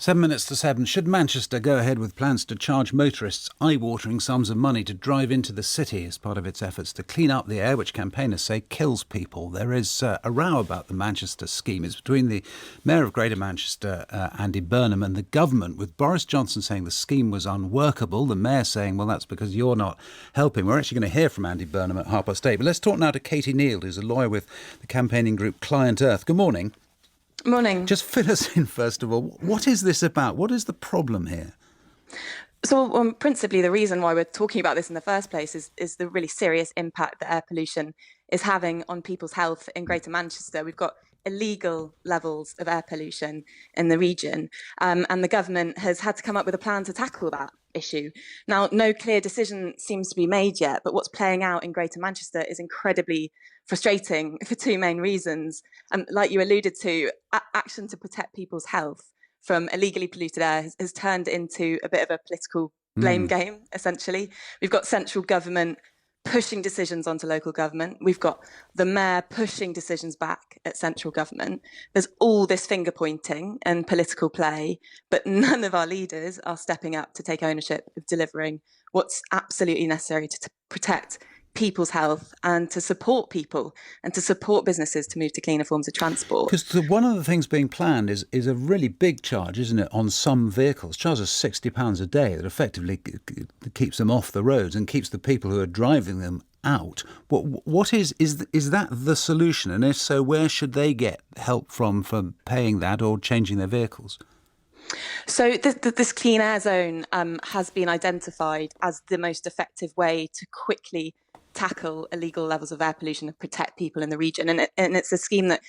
7 minutes to 7. Should Manchester go ahead with plans to charge motorists eye-watering sums of money to drive into the city as part of its efforts to clean up the air, which campaigners say kills people? There is a row about the Manchester scheme. It's between the Mayor of Greater Manchester, Andy Burnham, and the government, with Boris Johnson saying the scheme was unworkable, the Mayor saying, well, that's because you're not helping. We're actually going to hear from Andy Burnham at 8:30. But let's talk now to Katie Neal, who's a lawyer with the campaigning group Client Earth. Good morning. Morning. Just fill us in, first of all. What is this about? What is the problem here? So principally, the reason why we're talking about this in the first place is the really serious impact that air pollution is having on people's health in Greater Manchester. We've got illegal levels of air pollution in the region, and the government has had to come up with a plan to tackle that issue. Now, no clear decision seems to be made yet, but what's playing out in Greater Manchester is incredibly frustrating for two main reasons. Like you alluded to, action to protect people's health from illegally polluted air has turned into a bit of a political blame game, essentially. We've got central government pushing decisions onto local government. We've got the mayor pushing decisions back at central government. There's all this finger pointing and political play, but none of our leaders are stepping up to take ownership of delivering what's absolutely necessary to protect people's health and to support people and to support businesses to move to cleaner forms of transport. Because one of the things being planned is a really big charge, isn't it, on some vehicles. Charges £60 a day that effectively keeps them off the roads and keeps the people who are driving them out. What is that the solution? And if so, where should they get help from for paying that or changing their vehicles? So this clean air zone has been identified as the most effective way to quickly tackle illegal levels of air pollution and protect people in the region. And it's a scheme that,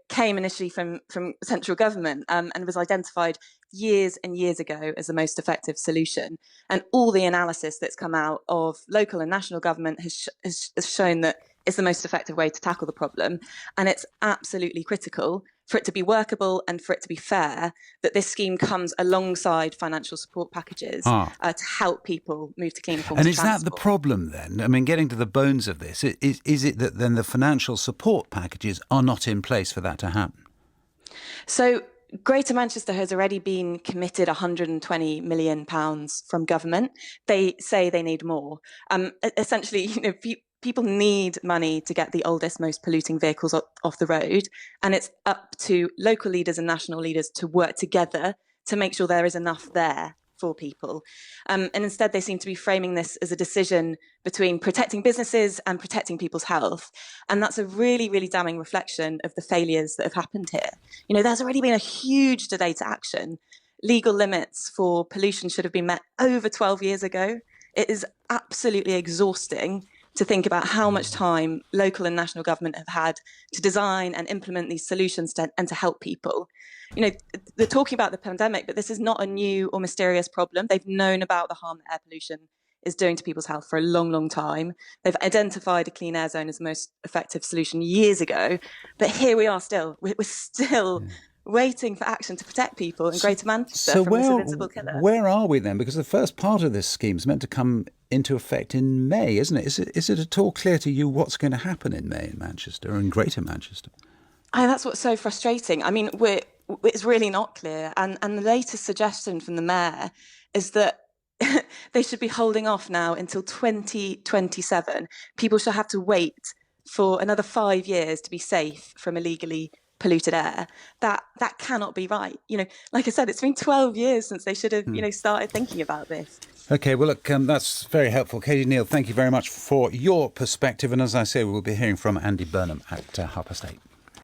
came initially from central government and was identified years and years ago as the most effective solution. And all the analysis that's come out of local and national government has shown that it's the most effective way to tackle the problem. And it's absolutely critical for it to be workable and for it to be fair that this scheme comes alongside financial support packages to help people move to cleaner forms of transport. And is that the problem then? I mean, getting to the bones of this, is it that then the financial support packages are not in place for that to happen? So Greater Manchester has already been committed £120 million from government. They say they need more. Essentially, people need money to get the oldest, most polluting vehicles off the road. And it's up to local leaders and national leaders to work together to make sure there is enough there for people. And instead, they seem to be framing this as a decision between protecting businesses and protecting people's health. And that's a really, really damning reflection of the failures that have happened here. There's already been a huge delay to action. Legal limits for pollution should have been met over 12 years ago. It is absolutely exhausting to think about how much time local and national government have had to design and implement these solutions and to help people. They're talking about the pandemic, but this is not a new or mysterious problem. They've known about the harm that air pollution is doing to people's health for a long, long time. They've identified a clean air zone as the most effective solution years ago. But here we are still. We're still waiting for action to protect people in Greater Manchester from this invincible killer. Where are we then? Because the first part of this scheme is meant to come into effect in May, isn't it? Is it at all clear to you what's going to happen in May in Manchester or in Greater Manchester? That's what's so frustrating. I mean, it's really not clear. And the latest suggestion from the mayor is that they should be holding off now until 2027. People should have to wait for another 5 years to be safe from illegally polluted air. That cannot be right. Like I said, it's been 12 years since they should have, started thinking about this. OK, well, look, that's very helpful. Katie Neal, thank you very much for your perspective. And as I say, we'll be hearing from Andy Burnham at 8:30.